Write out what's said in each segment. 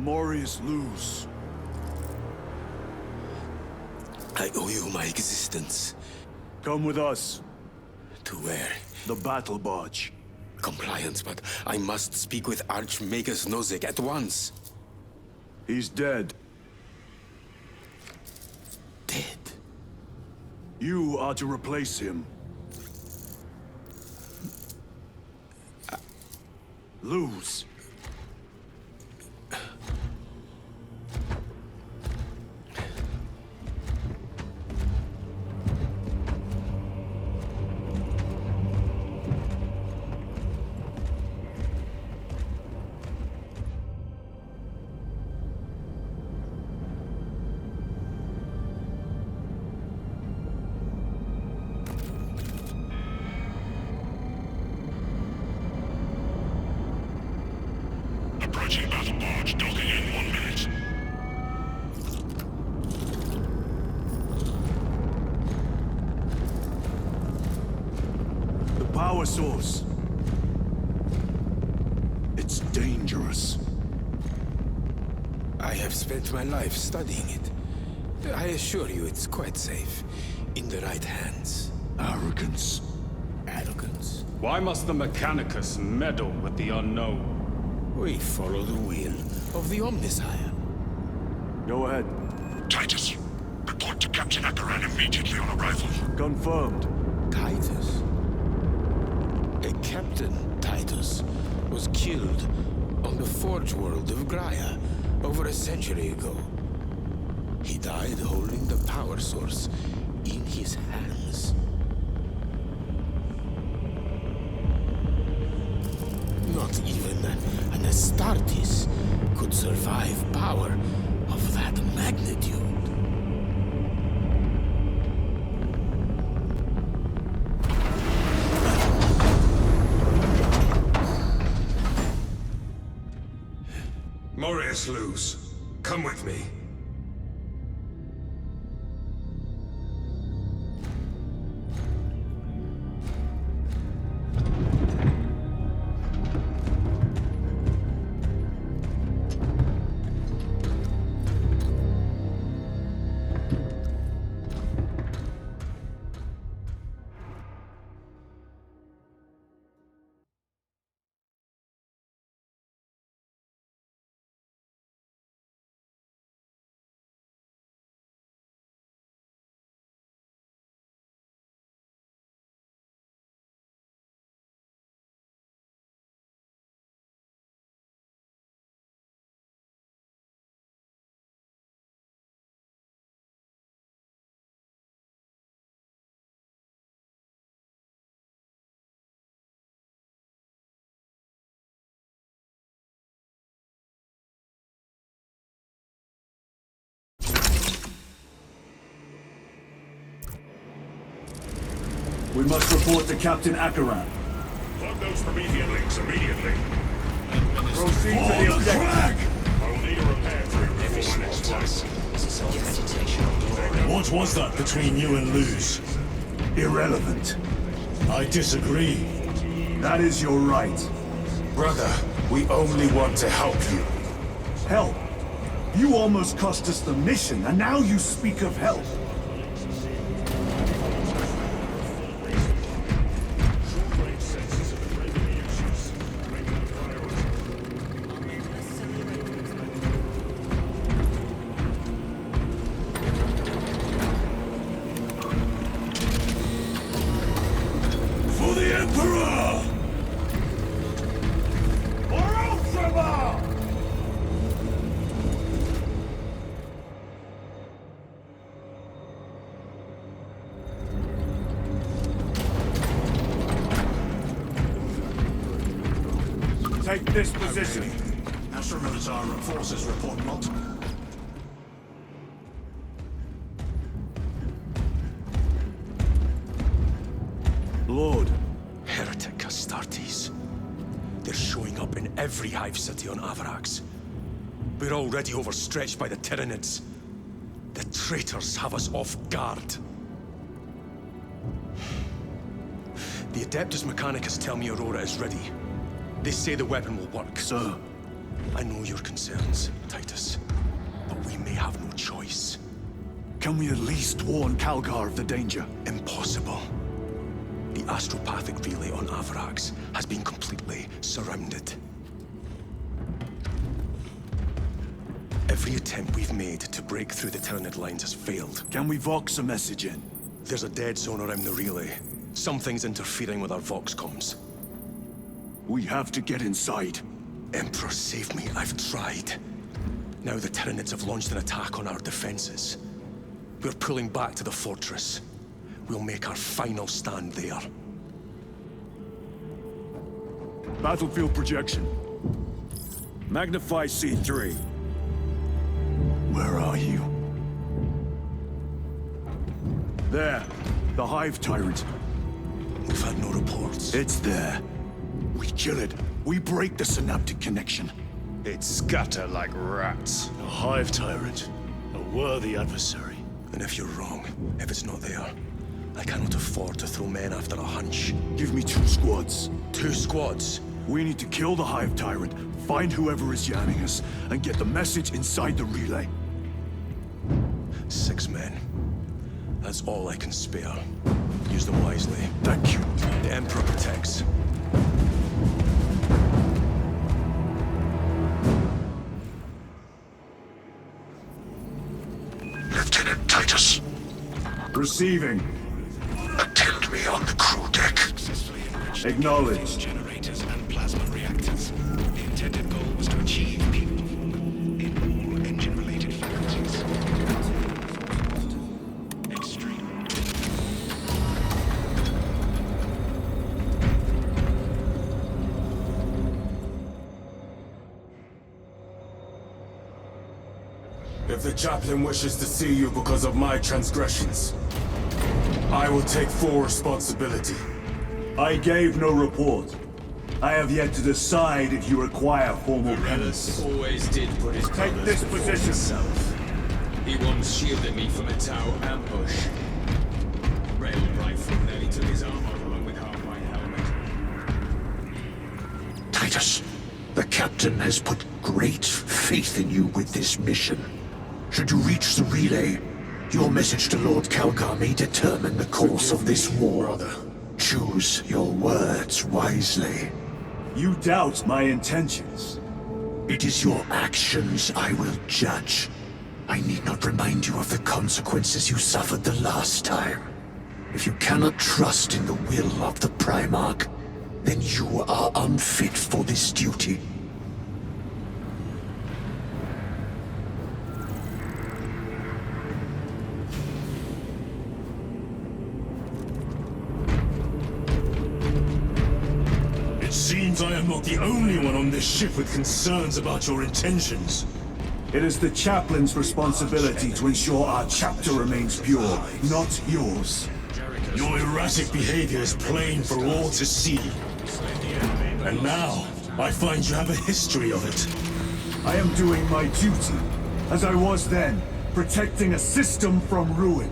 Morius lose. I owe you my existence. Come with us. To where? The battle barge. Compliance, but I must speak with Archmagus Nozick at once. He's dead. Dead? You are to replace him. Lose. Approaching battle barge, docking in 1 minute. The power source. It's dangerous. I have spent my life studying it. I assure you it's quite safe. In the right hands. Arrogance. Arrogance? Why must the Mechanicus meddle with the unknown? We follow the will of the Omnisire. Go ahead. Titus, report to Captain Akaran immediately on arrival. Confirmed. Titus. A Captain Titus was killed on the Forge world of Graia over a century ago. He died holding the power source in his hands. Not even an Astartes could survive power of that magnitude. Morius lose. Come with me. We must report to Captain Akaran. Plug those Promethean links immediately. Proceed to the objective. I will need a repair crew before my next flight. What was that between you and Luz? Irrelevant. I disagree. That is your right. Brother, we only want to help you. Help. You almost cost us the mission, and now you speak of help. For the Emperor! For Ultramar! Take this position. Astro-Militar forces report multiple. Lord. Heretic Astartes. They're showing up in every hive city on Avarax. We're already overstretched by the Tyranids. The traitors have us off guard. The Adeptus Mechanicus tell me Aurora is ready. They say the weapon will work. Sir, I know your concerns, Titus, but we may have no choice. Can we at least warn Calgar of the danger? Impossible. The astropathic relay on Avarax has been completely surrounded. Every attempt we've made to break through the Tyranid lines has failed. Can we Vox a message in? There's a dead zone around the relay. Something's interfering with our Vox comms. We have to get inside. Emperor, save me. I've tried. Now the Tyranids have launched an attack on our defenses. We're pulling back to the fortress. We'll make our final stand there. Battlefield projection. Magnify C3. Where are you? There. The Hive Tyrant. We've had no reports. It's there. We kill it. We break the synaptic connection. They'd scatter like rats. A Hive Tyrant. A worthy adversary. And if you're wrong, if it's not there, I cannot afford to throw men after a hunch. Give me 2 squads. 2 squads? We need to kill the Hive Tyrant, find whoever is jamming us, and get the message inside the relay. 6 men. That's all I can spare. Use them wisely. Thank you. The Emperor protects. Lieutenant Titus, Receiving. attend me on the crew deck. Acknowledged. Generators and plasma reactors. The intended goal was to achieve people in all engine-related faculties. Extreme. If the chaplain wishes to see you because of my transgressions, I will take full responsibility. I gave no report. I have yet to decide if you require formal penance. Always did put his Take brothers this before position. himself. He once shielded me from a Tau ambush. Rail rifle nearly took his arm off along with half my helmet. Titus, the captain has put great faith in you with this mission. Should you reach the relay, your message to Lord Calgar may determine the course of this war. Choose your words wisely. You doubt my intentions. It is your actions I will judge. I need not remind you of the consequences you suffered the last time. If you cannot trust in the will of the Primarch, then you are unfit for this duty. It seems I am not the only one on this ship with concerns about your intentions. It is the chaplain's responsibility to ensure our chapter remains pure, not yours. Your erratic behavior is plain for all to see. And now, I find you have a history of it. I am doing my duty, as I was then, protecting a system from ruin.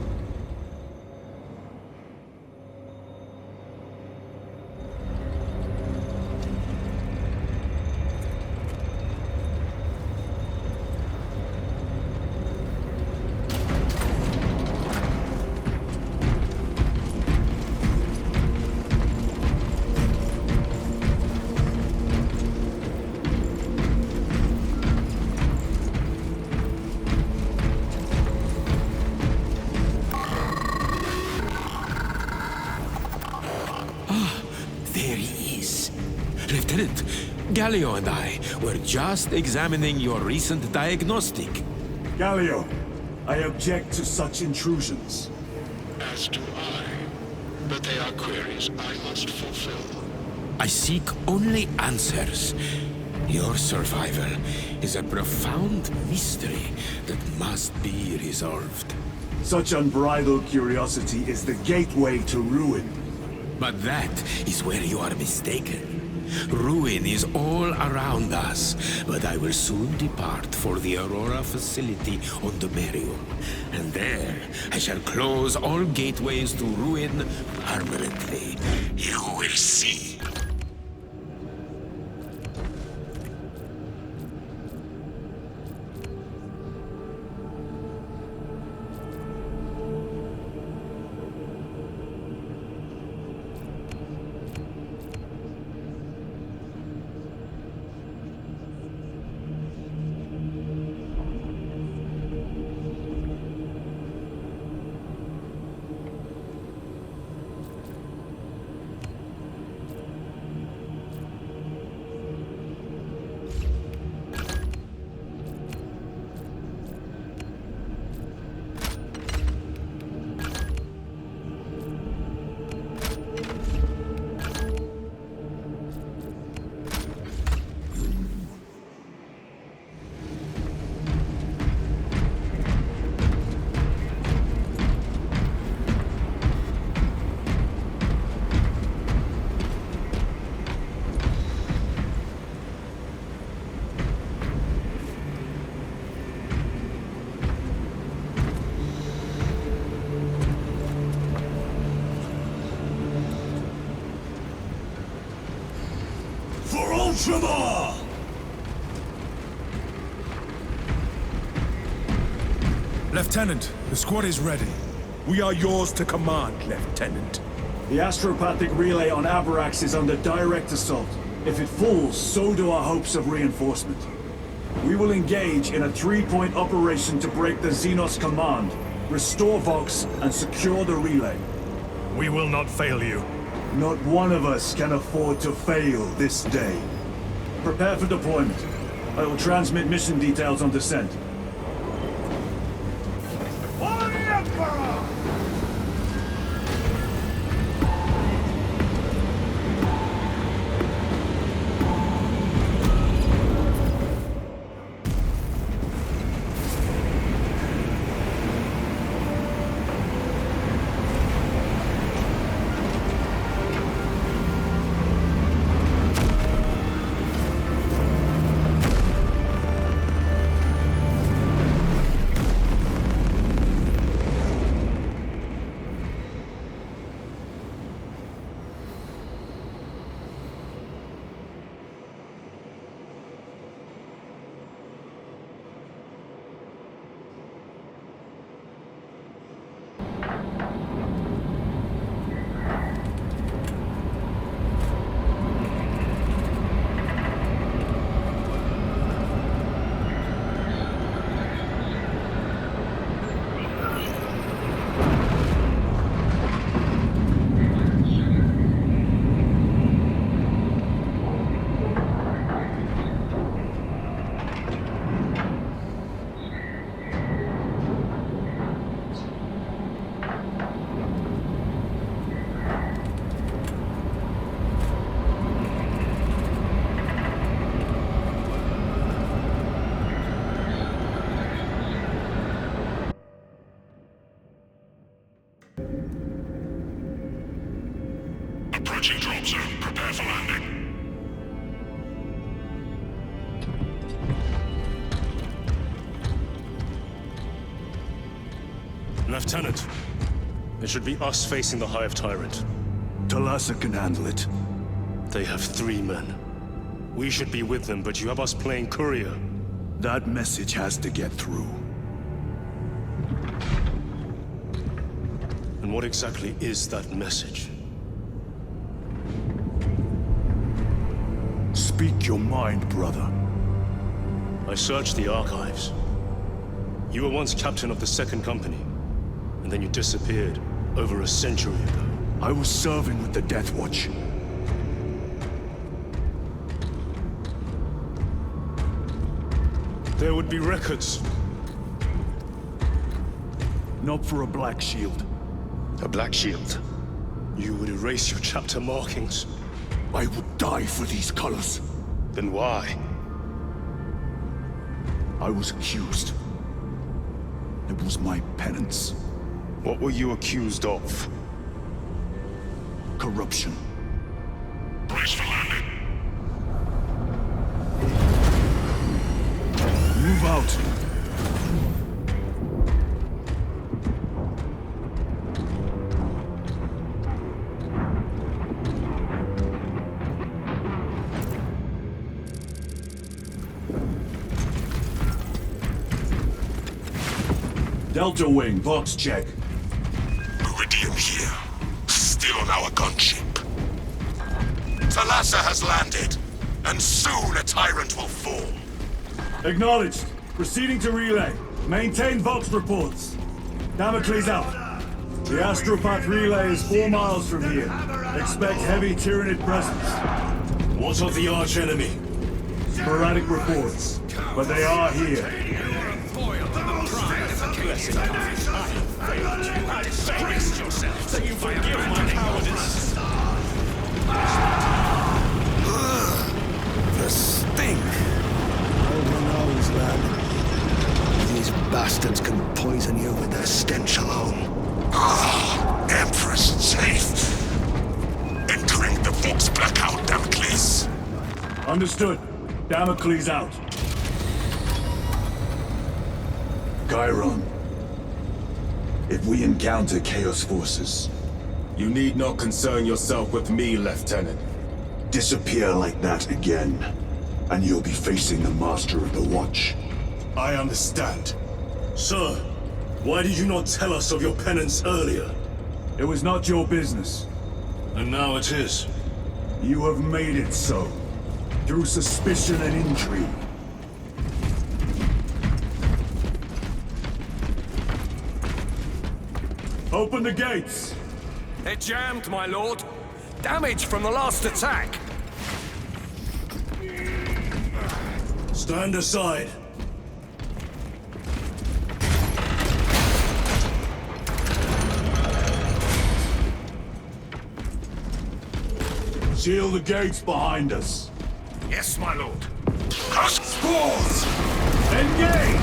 There he is. Lieutenant, Galio and I were just examining your recent diagnostic. Galio, I object to such intrusions. As do I. But they are queries I must fulfill. I seek only answers. Your survival is a profound mystery that must be resolved. Such unbridled curiosity is the gateway to ruin. But that is where you are mistaken. Ruin is all around us, but I will soon depart for the Aurora facility on the Merium. And there, I shall close all gateways to ruin permanently. You will see. Ultramar! Lieutenant, the squad is ready. We are yours to command, Lieutenant. The astropathic relay on Avarax is under direct assault. If it falls, so do our hopes of reinforcement. We will engage in a three-point operation to break the Xenos command, restore Vox, and secure the relay. We will not fail you. Not one of us can afford to fail this day. Prepare for deployment. I will transmit mission details on descent. Approaching drop zone. Prepare for landing. Lieutenant, it should be us facing the Hive Tyrant. Talassa can handle it. They have 3 men. We should be with them, but you have us playing courier. That message has to get through. And what exactly is that message? Speak your mind, brother. I searched the archives. You were once captain of the 2nd Company, and then you disappeared over a century ago. I was serving with the Death Watch. There would be records. Not for a Black Shield. A Black Shield? You would erase your chapter markings. I would die for these colors. Then why? I was accused. It was my penance. What were you accused of? Corruption. Brace for landing. Move out. Delta Wing, box check. Meridian here. Still on our gunship. Talassa has landed, and soon a tyrant will fall. Acknowledged. Proceeding to relay. Maintain Vox reports. Damocles out. The Astropath relay is 4 miles from here. Expect heavy Tyranid presence. What of the arch-enemy? Sporadic reports, but they are here. The stink! Who knows, lad? These bastards can poison you with their stench alone. Ah, Empress safe. Entering the Vox blackout, Damocles. Understood. Damocles out. Chiron. If we encounter Chaos forces, You need not concern yourself with me, Lieutenant. Disappear like that again, and you'll be facing the Master of the Watch. I understand. Sir, why did you not tell us of your penance earlier? It was not your business. And now it is. You have made it so. Through suspicion and intrigue. Open the gates! They're jammed, my lord. Damage from the last attack. Stand aside. Seal the gates behind us. Yes, my lord. Spores! Engage!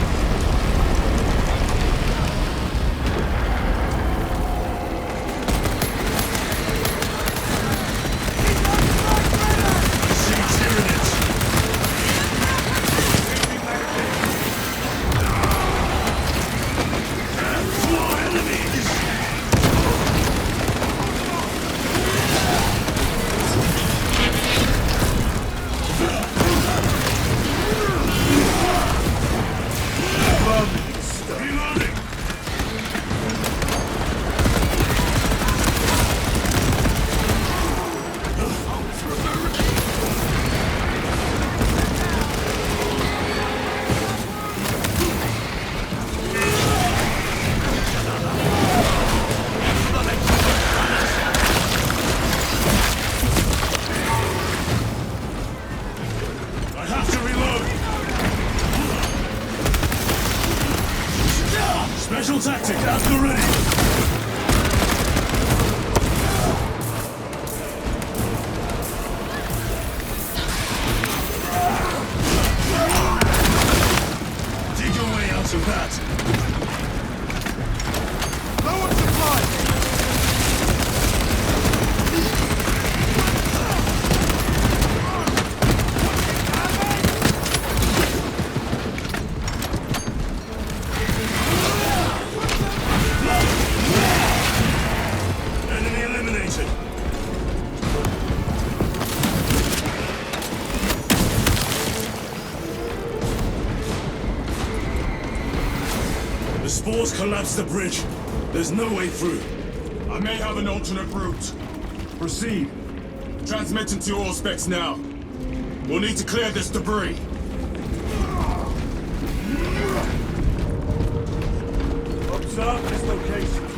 Special tactic, after ready. Dig your way out of that. Lower supply! Enemy eliminated. The spores collapsed the bridge. There's no way through. I may have an alternate route. Proceed. Transmitting to all specs now. We'll need to clear this debris. Observe this location.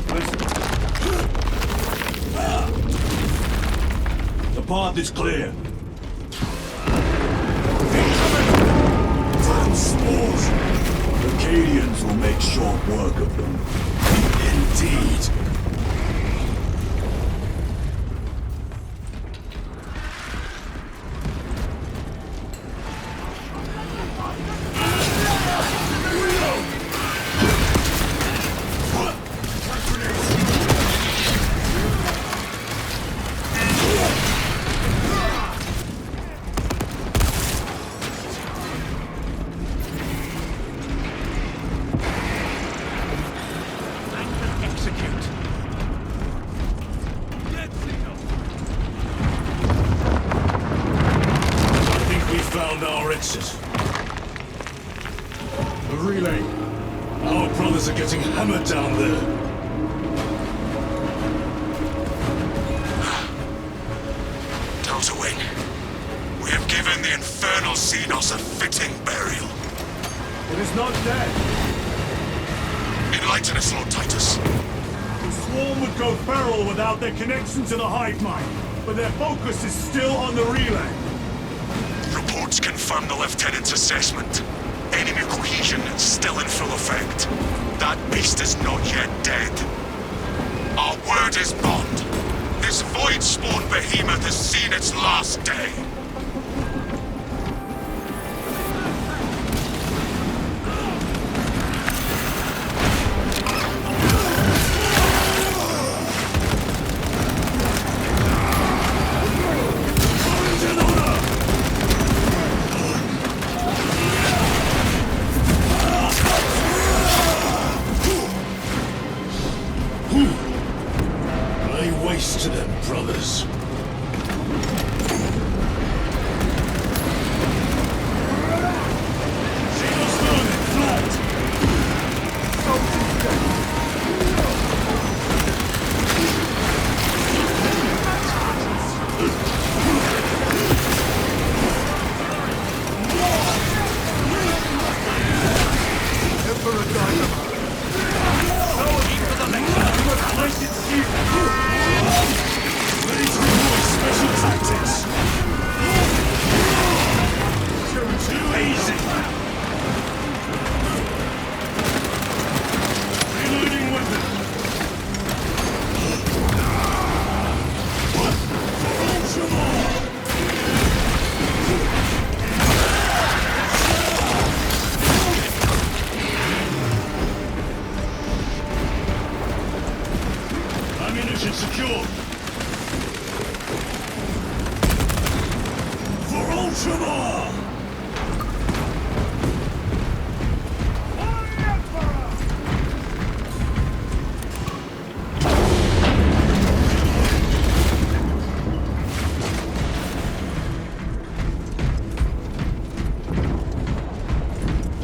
Listen. The path is clear. Damn spores! The Cadians will make short work of them. Indeed. Found our exit. The relay. Our brothers are getting hammered down there. Delta Wing, we have given the infernal Xenos a fitting burial. It is not dead. Enlighten us, Lord Titus. The swarm would go feral without their connection to the hive mind, but their focus is still on the relay. Reports confirm the Lieutenant's assessment. Enemy cohesion is still in full effect. That beast is not yet dead. Our word is bond. This void-spawn behemoth has seen its last day.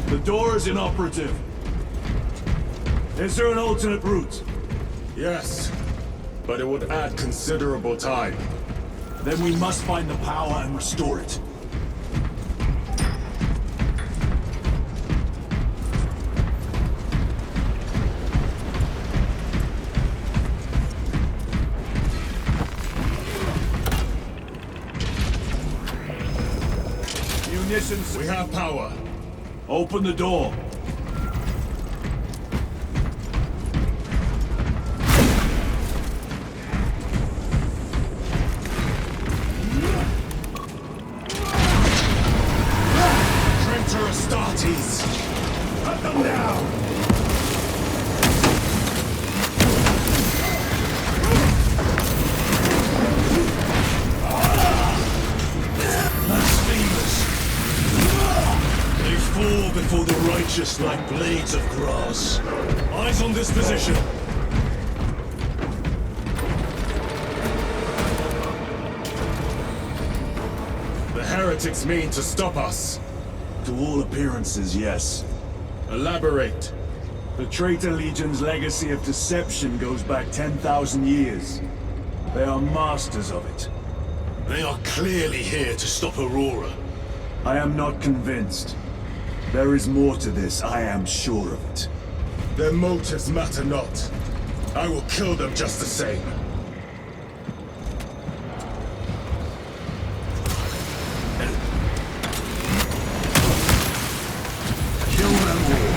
The door is inoperative. Is there an alternate route? Yes, but it would add considerable time. Then we must find the power and restore it. Munitions. We have power. Open the door. Traitor Astartes! Cut them down! They fall before the righteous like blades of grass. Eyes on this position. The heretics mean to stop us. To all appearances, yes. Elaborate. The Traitor Legion's legacy of deception goes back 10,000 years. They are masters of it. They are clearly here to stop Aurora. I am not convinced. There is more to this, I am sure of it. Their motives matter not. I will kill them just the same. Kill them all.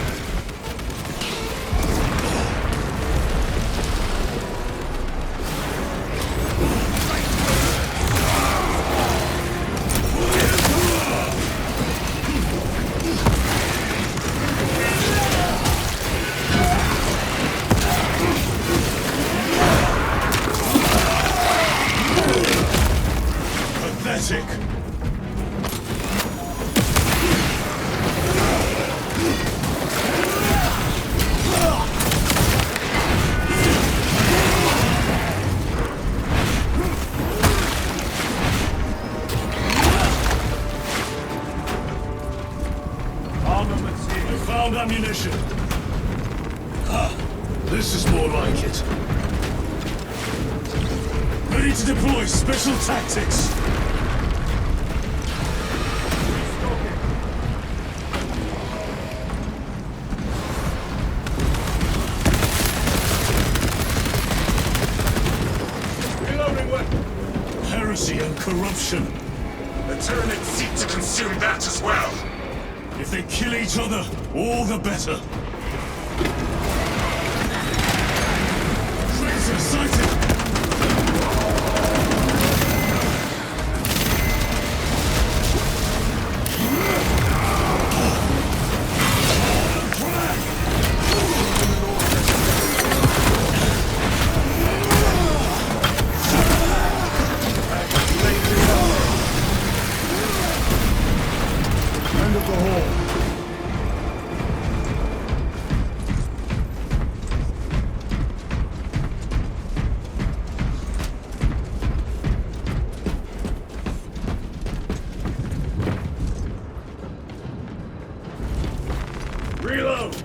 Pathetic. Armaments here. I found ammunition. Ah, this is more like it. Ready to deploy special tactics. Reloading weapon. Heresy and corruption. The Tyranids seek to consume that as well. If they kill each other, all the better. Traitor sighted! End of the hall. Reload!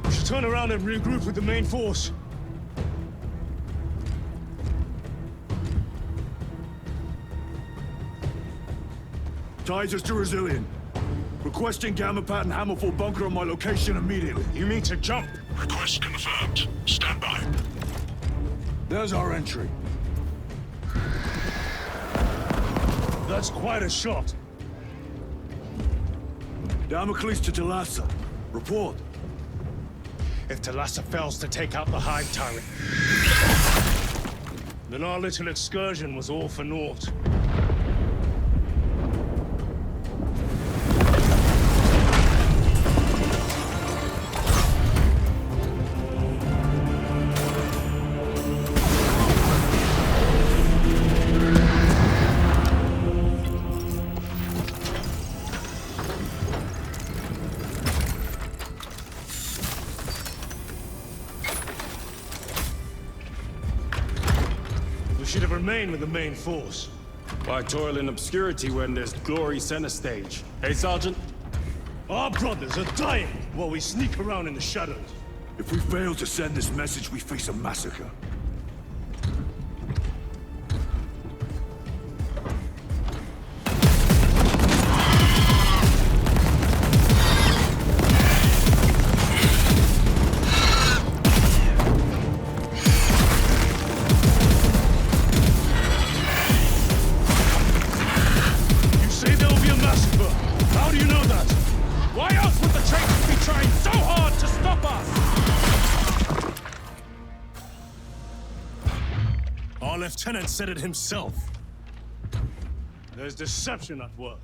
We should turn around and regroup with the main force. Titus to Resilient. Requesting Gamma Pat and Hammerfall bunker on my location immediately. You mean to jump? Request confirmed. Stand by. There's our entry. That's quite a shot. Damocles to Talassa. Report. If Talassa fails to take out the Hive Tyrant, Then our little excursion was all for naught. should have remained with the main force. Why toil in obscurity when there's glory center stage? Hey, Sergeant? Our brothers are dying while we sneak around in the shadows. If we fail to send this message, we face a massacre. You say there will be a massacre. How do you know that? Why else would the traitors be trying so hard to stop us? Our lieutenant said it himself. There's deception at work.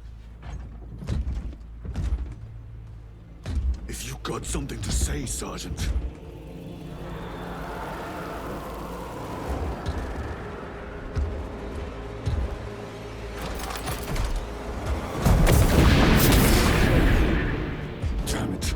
If you got something to say, Sergeant. Damn it.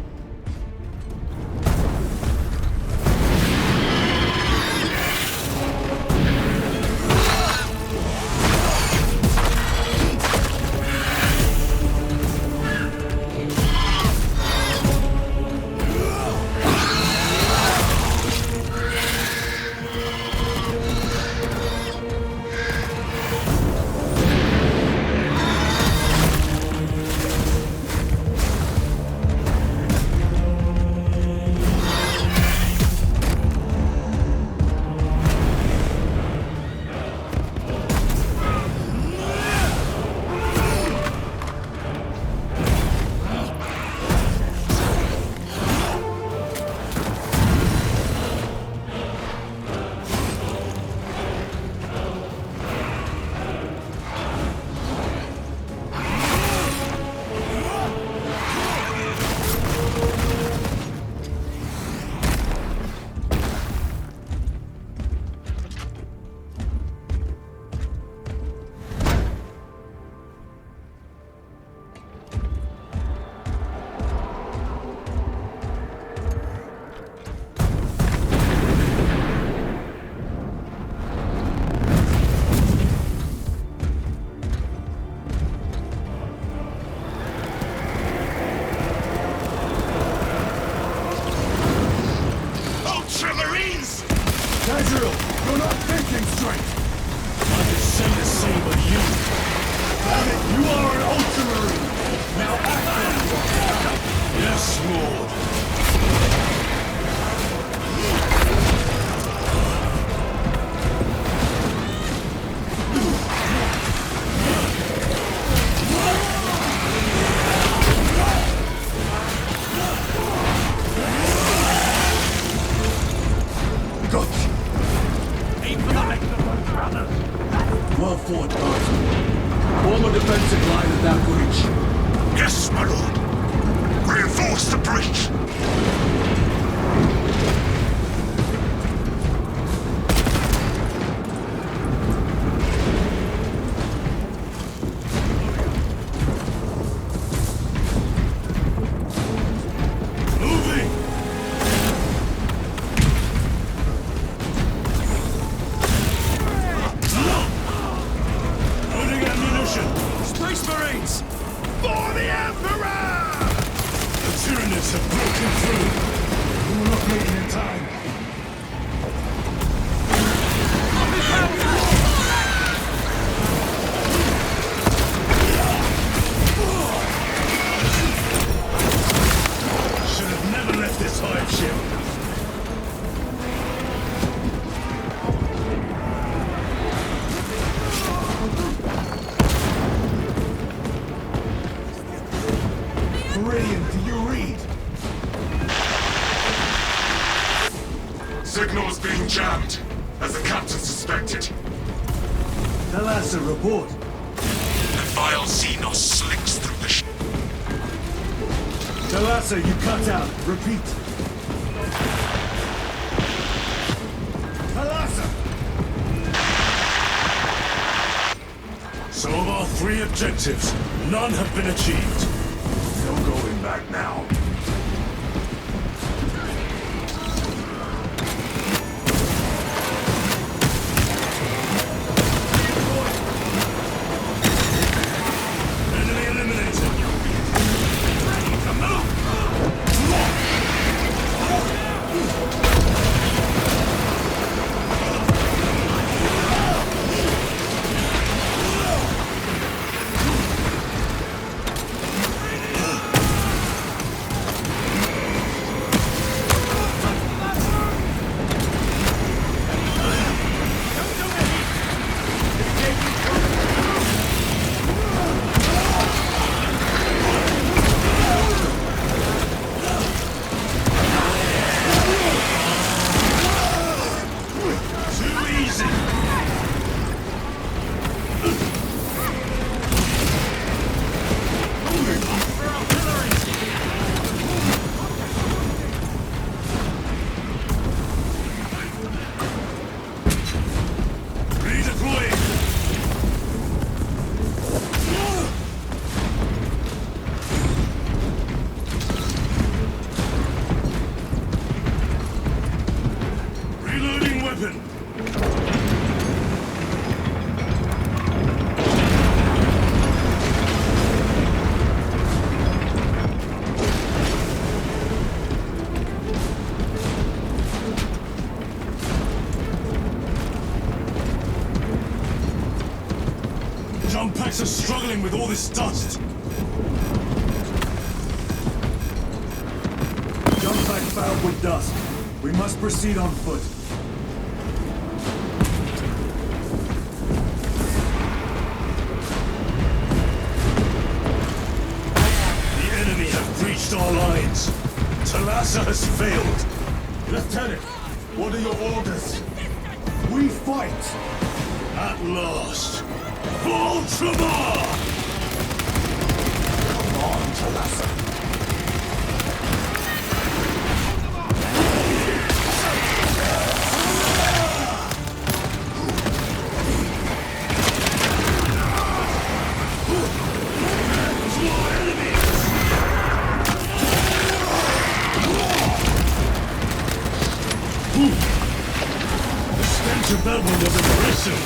Gabriel, you're not thinking straight! I can say the same of you. Damn it, you are an Ultramarine! Now act like one! Yes, Lord. Well fought, guys. Form a defensive line at that breach. Yes, my lord. Reinforce the breach. Moving! Loading ammunition! Space Marines! For the Emperor! The Tyranids have broken through. We will not make it in time. Should have never left this hive ship. Meridian, do you read? Signal's being jammed, as the captain suspected. Thalassa, report. The vile Xenos slinks through the ship. Thalassa, you cut out. Repeat. Thalassa! So of our 3 objectives, none have been achieved. No going back now. weapon! Jump packs are struggling with all this dust! Jump pack fouled with dust. We must proceed on foot. The enemy have breached our lines. Talassa has failed. Lieutenant, what are your orders? We fight! At last! Ultramar! Come on, Talassa. The stench of that one was impressive.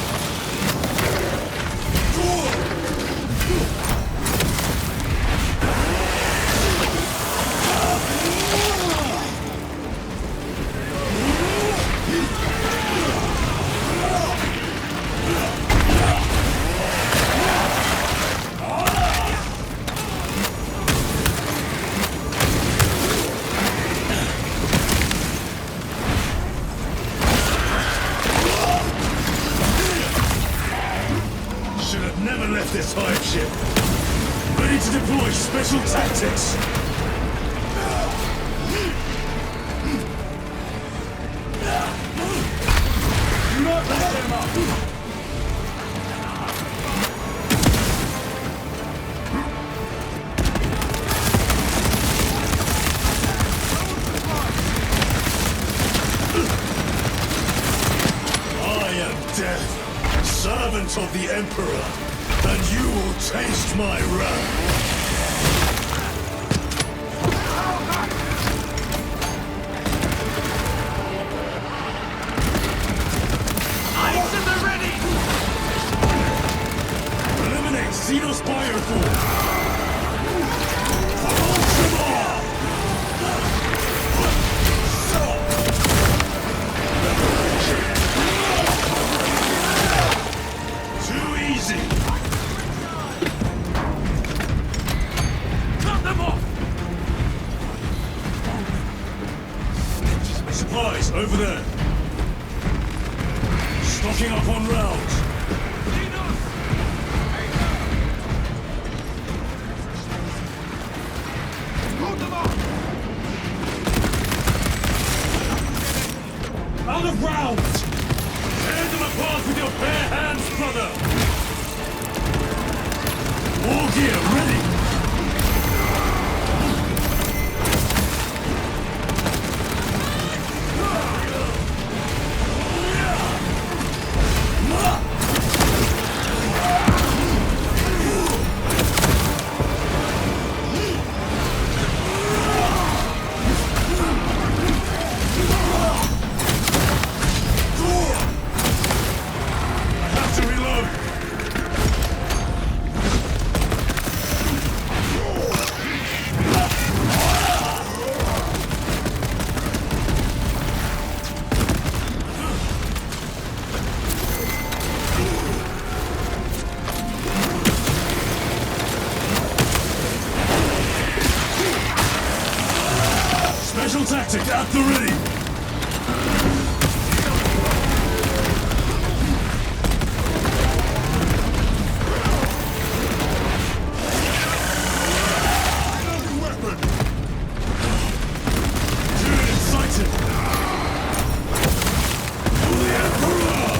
Should have never left this hive ship. Ready to deploy special tactics. Do not let them up. I am death, servant of the Emperor, and you will taste my wrath. Eliminate Xenos Fireforce! Ultramar! Too easy! Cut them off! Supplies over there. Stocking up on rounds. Out of rounds! Tear them apart with your bare hands, brother! War gear ready! I have to reload! Special tactic at the ready! Weapon! Unit sighted! To the Emperor!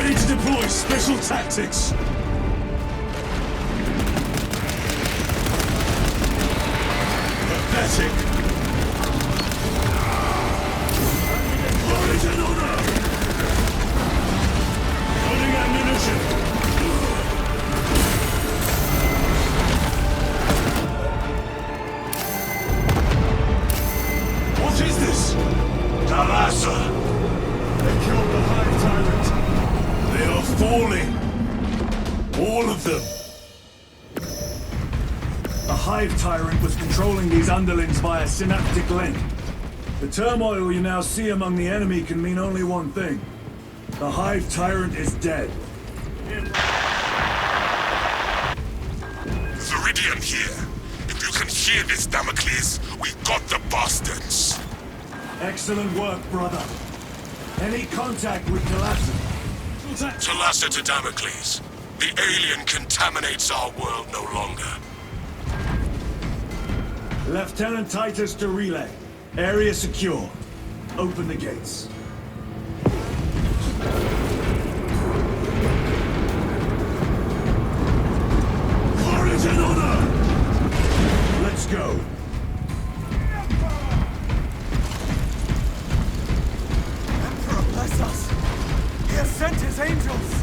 Ready to deploy special tactics. Pathetic. Courage and honor. Loading ammunition. What is this? Talassa! They killed the Hive Tyrant. They are falling. All of them. The Hive Tyrant was controlling these underlings via synaptic link. The turmoil you now see among the enemy can mean only one thing. The Hive Tyrant is dead. Viridian here. If you can hear this, Damocles, we got the bastards. Excellent work, brother. Any contact with Talassa? Talassa to Damocles. The alien contaminates our world no longer. Lieutenant Titus to relay. Area secure. Open the gates. Courage and honor! Let's go. Emperor bless us! He has sent his angels!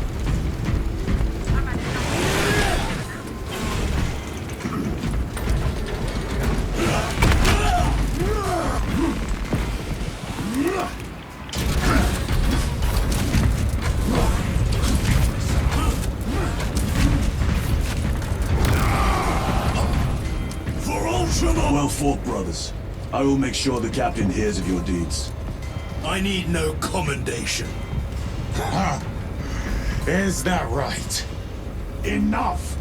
Well fought, brothers. I will make sure the captain hears of your deeds. I need no commendation. Is that right? Enough!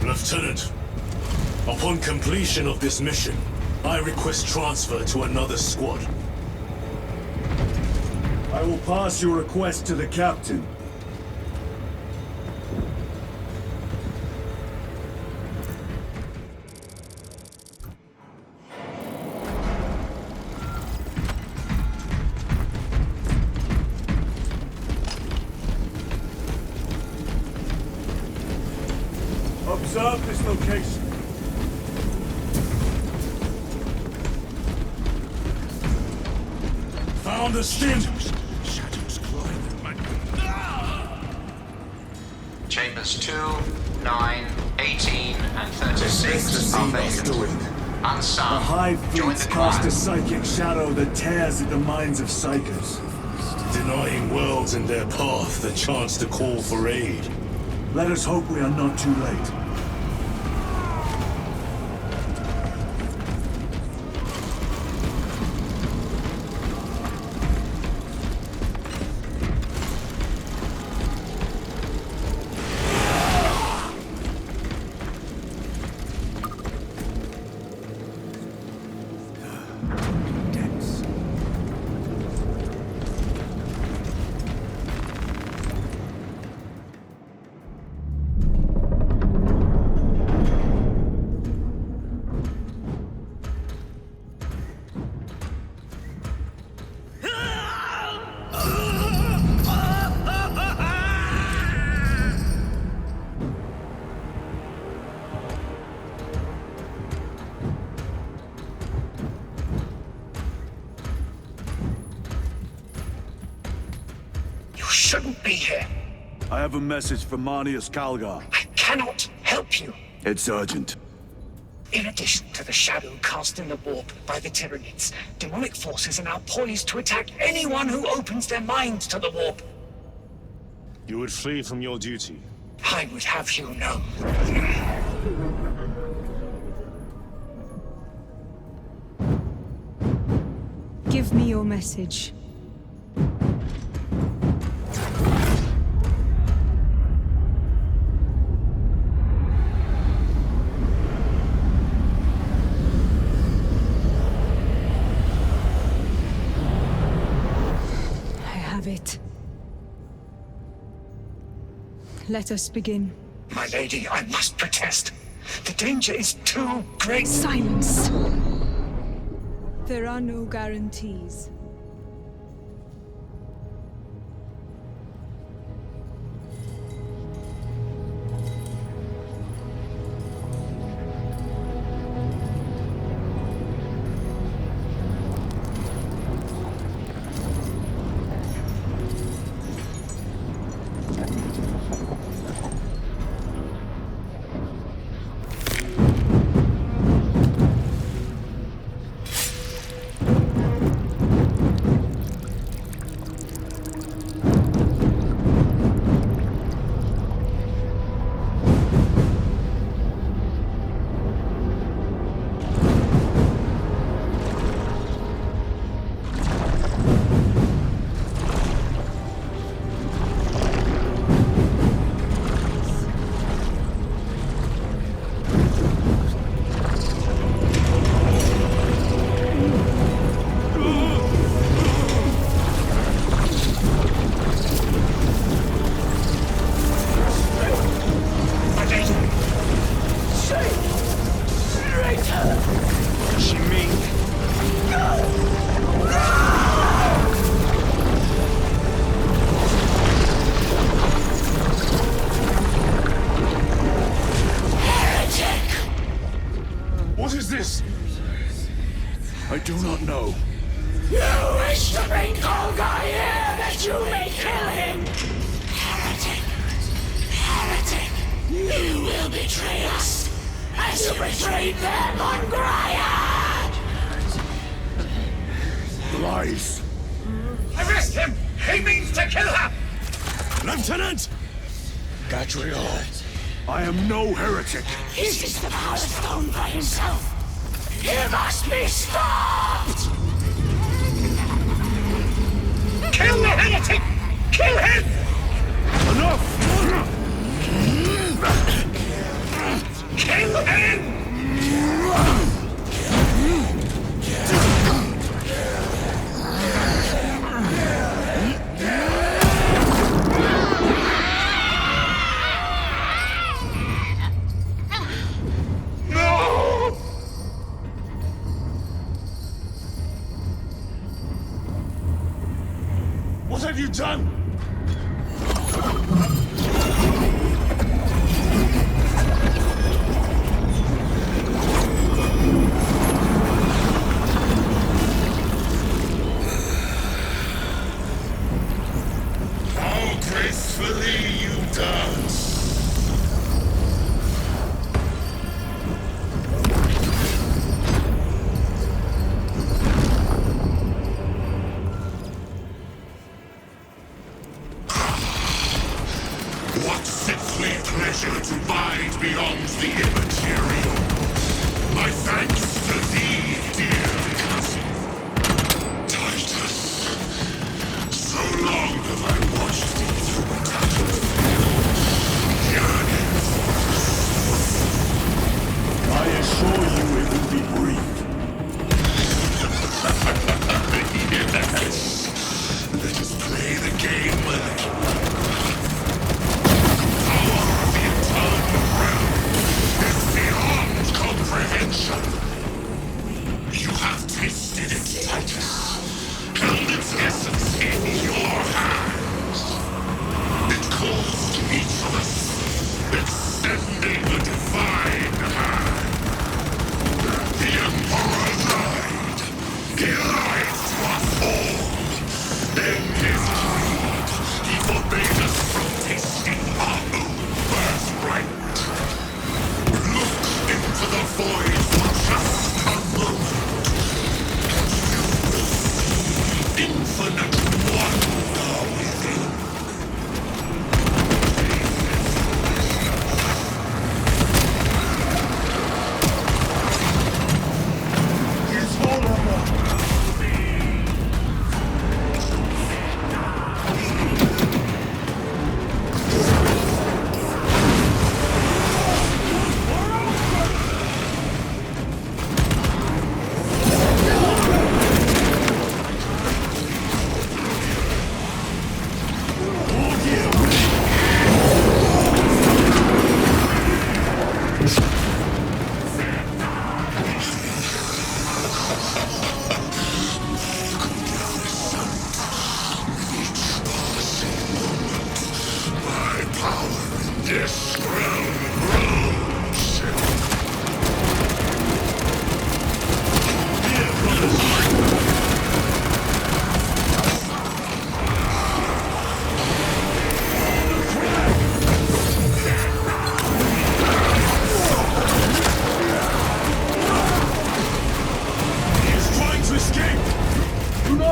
Lieutenant, upon completion of this mission, I request transfer to another squad. I will pass your request to the captain. Observe this location. Found the stim. Shadows climb. Chambers 2, 9, 18, and 36 are vacant. The Unsound. Hive Join fleets the cast clan. a psychic shadow that tears at the minds of psychers. Denying worlds in their path the chance to call for aid. Let us hope we are not too late. Shouldn't be here. I have a message from Marnius Calgar. I cannot help you. It's urgent. In addition to the shadow cast in the warp by the Tyranids, demonic forces are now poised to attack anyone who opens their minds to the warp. You would flee from your duty. I would have you know. Give me your message. It. Let us begin. My lady, I must protest. The danger is too great. Silence! There are no guarantees. What is this? I do not know. You wish to bring Olga here that you may kill him! Heretic! Heretic! You will betray us as you betrayed them on Graiad! Lies. Arrest him! He means to kill her! Lieutenant! Gadriel! I am no heretic. He seeks the Power Stone for himself! He must be stopped! Kill the heretic! Kill him! Enough! Kill him! No! What have you done? How gracefully you dance!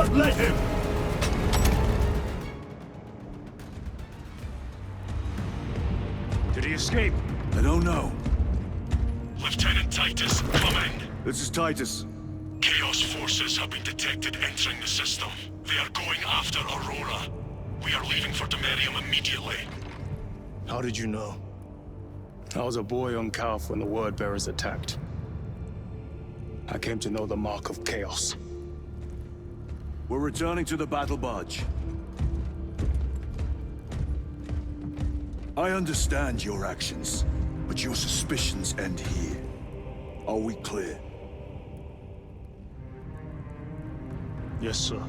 not let him! Did he escape? I don't know. Lieutenant Titus, coming. This is Titus. Chaos forces have been detected entering the system. They are going after Aurora. We are leaving for Demerium immediately. How did you know? I was a boy on Calf when the Word Bearers attacked. I came to know the mark of chaos. We're returning to the battle barge. I understand your actions, but your suspicions end here. Are we clear? Yes, sir.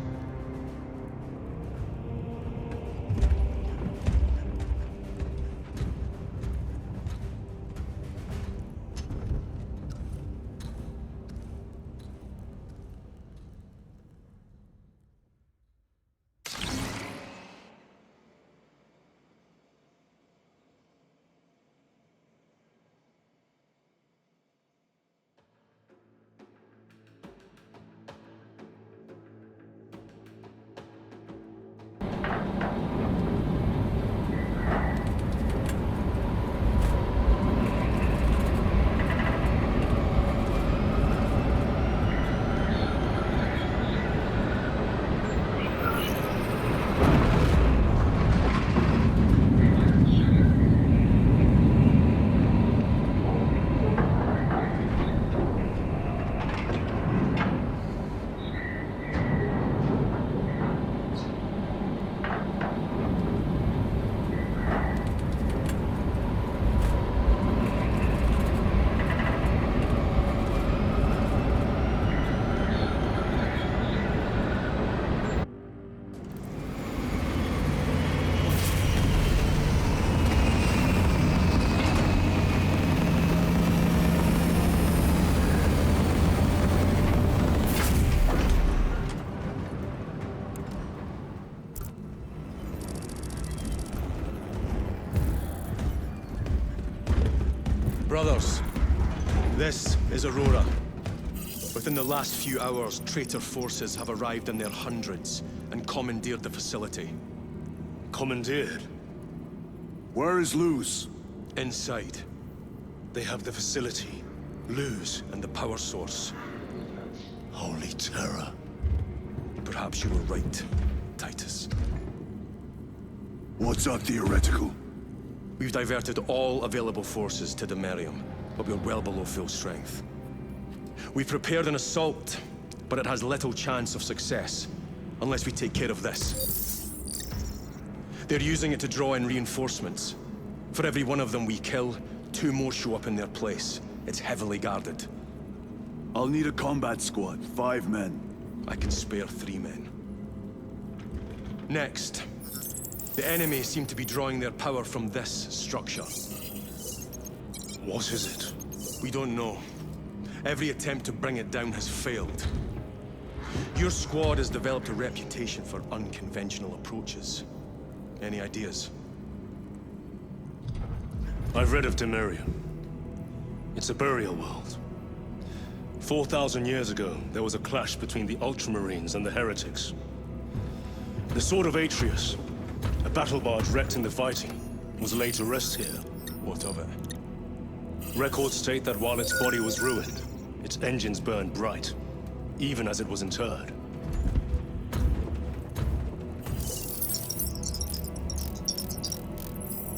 Brothers, this is Aurora. Within the last few hours, traitor forces have arrived in their hundreds and commandeered the facility. Commandeered? Where is Luz? Inside. They have the facility, Luz, and the power source. Holy terror. Perhaps you were right, Titus. What's our theoretical? We've diverted all available forces to Demerium, but we're well below full strength. We've prepared an assault, but it has little chance of success, unless we take care of this. They're using it to draw in reinforcements. For every one of them we kill, 2 more show up in their place. It's heavily guarded. I'll need a combat squad, 5 men. I can spare 3 men. Next, the enemy seem to be drawing their power from this structure. What is it? We don't know. Every attempt to bring it down has failed. Your squad has developed a reputation for unconventional approaches. Any ideas? I've read of Demerium. It's a burial world. 4,000 years ago, there was a clash between the Ultramarines and the Heretics. The Sword of Atreus, a battle barge wrecked in the fighting, was laid to rest here. What of it? Records state that while its body was ruined, its engines burned bright, even as it was interred.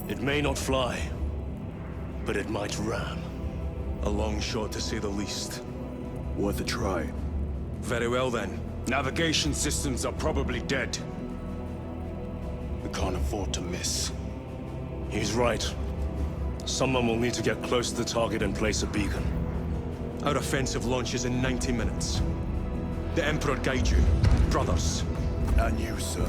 It may not fly, but it might ram. A long shot, to say the least. Worth a try. Very well, then. Navigation systems are probably dead. We can't afford to miss. He's right. Someone will need to get close to the target and place a beacon. Our offensive launches in 90 minutes. The Emperor guide you, brothers. And you, sir.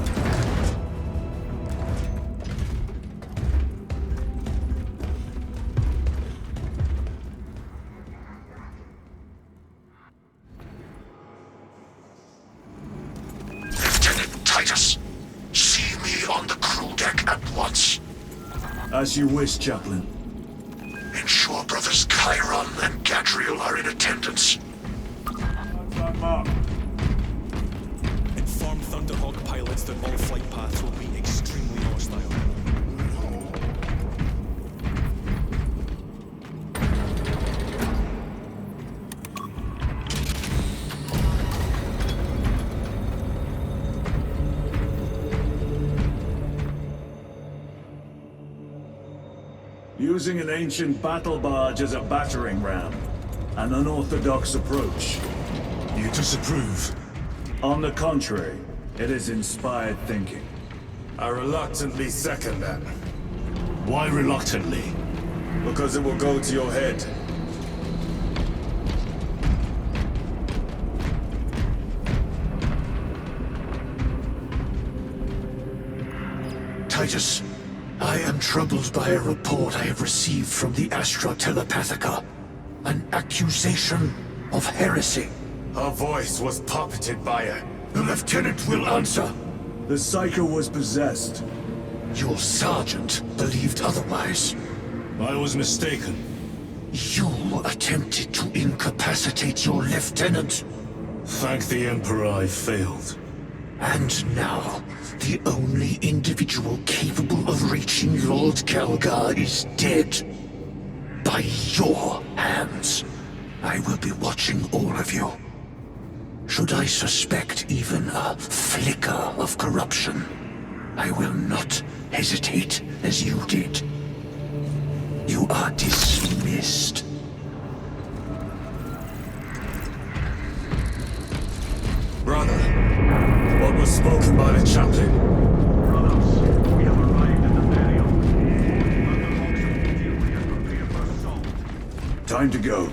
Lieutenant Titus, see me on the crew deck at once. As you wish, Chaplain. Ensure brothers Chiron and Gadriel are in attendance. Mark. odds that all flight paths will be extremely hostile. Using an ancient battle barge as a battering ram. An unorthodox approach. You disapprove? On the contrary, it is inspired thinking. I reluctantly second that. Why reluctantly? Because it will go to your head. Titus, I am troubled by a report I have received from the Astra Telepathica. An accusation of heresy. Her voice was puppeted by her. The lieutenant will answer. The Psycho was possessed. Your sergeant believed otherwise. I was mistaken. You attempted to incapacitate your lieutenant. Thank the Emperor I failed. And now, the only individual capable of reaching Lord Calgar is dead. By your hands. I will be watching all of you. Should I suspect even a flicker of corruption, I will not hesitate as you did. You are dismissed. Brother, what was spoken by the chaplain? Brothers, we have arrived at the Merium. Deal we have prepared for assault. Time to go.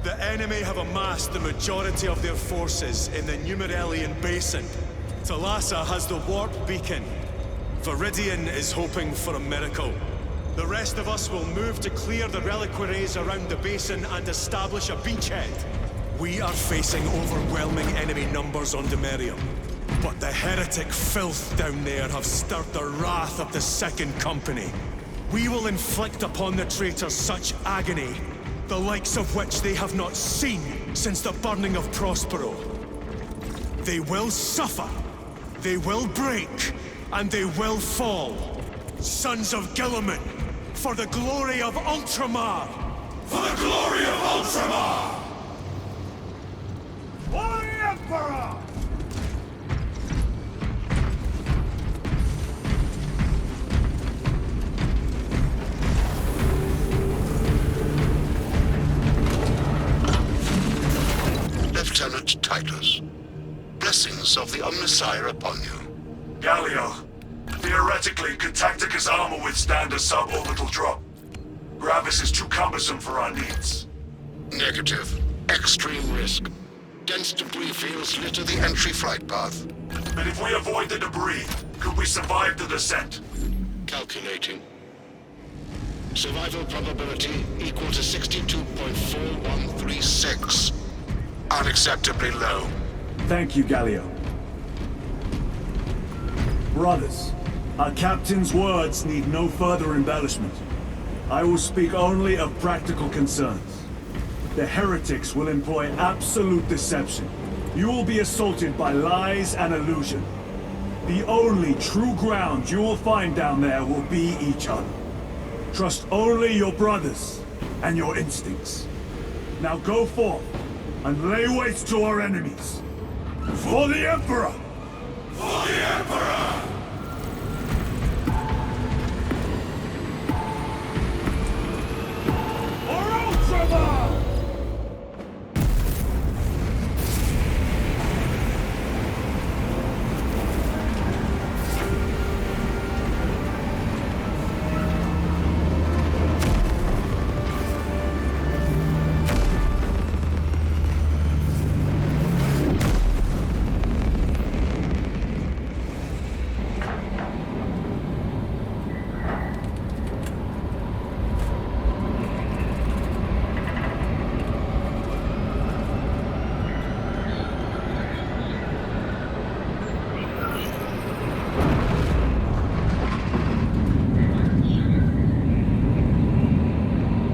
The enemy have amassed the majority of their forces in the Numeralian Basin. Thalassa has the warp beacon. Viridian is hoping for a miracle. The rest of us will move to clear the reliquaries around the basin and establish a beachhead. We are facing overwhelming enemy numbers on Demerium. But the heretic filth down there have stirred the wrath of the Second Company. We will inflict upon the traitors such agony, the likes of which they have not seen since the burning of Prospero. They will suffer, they will break, and they will fall. Sons of Guilliman, for the glory of Ultramar! For the glory of Ultramar! For the Emperor! Lieutenant Titus, blessings of the Omnissiah upon you. Galio, theoretically, could Tacticus armor withstand a suborbital drop? Gravis is too cumbersome for our needs. Negative. Extreme risk. Dense debris fields litter the entry flight path. And if we avoid the debris, could we survive the descent? Calculating. Survival probability equal to 62.4136. Unacceptably low. Thank you, Galio. Brothers, our captain's words need no further embellishment. I will speak only of practical concerns. The heretics will employ absolute deception. You will be assaulted by lies and illusion. The only true ground you will find down there will be each other. Trust only your brothers and your instincts. Now go forth and lay waste to our enemies. For the Emperor! For the Emperor!